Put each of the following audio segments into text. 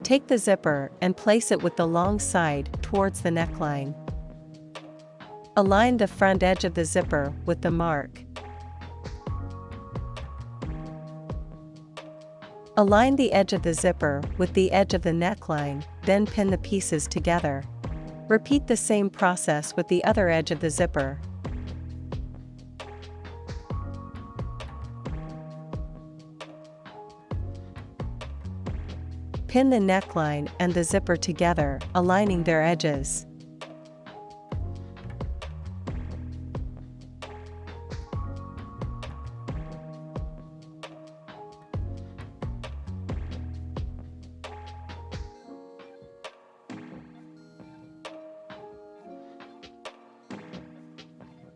Take the zipper and place it with the long side towards the neckline. Align the front edge of the zipper with the mark. Align the edge of the zipper with the edge of the neckline, then pin the pieces together. Repeat the same process with the other edge of the zipper. Pin the neckline and the zipper together, aligning their edges.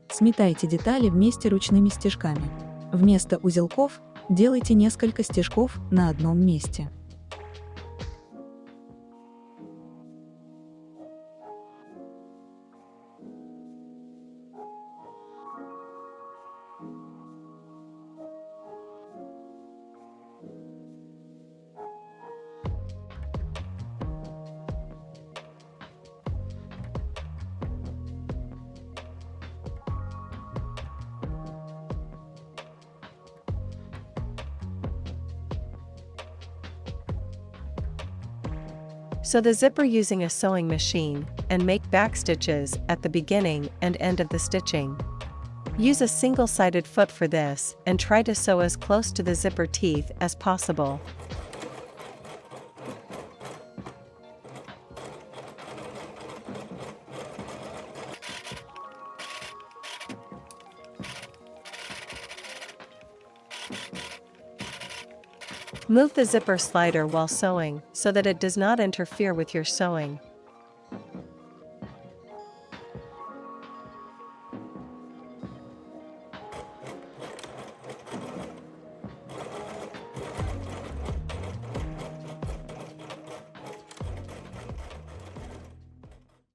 Сметайте детали вместе ручными стежками. Вместо узелков делайте несколько стежков на одном месте. Sew the zipper using a sewing machine, and make backstitches at the beginning and end of the stitching. Use a single-sided foot for this, and try to sew as close to the zipper teeth as possible. Move the zipper slider while sewing so that it does not interfere with your sewing.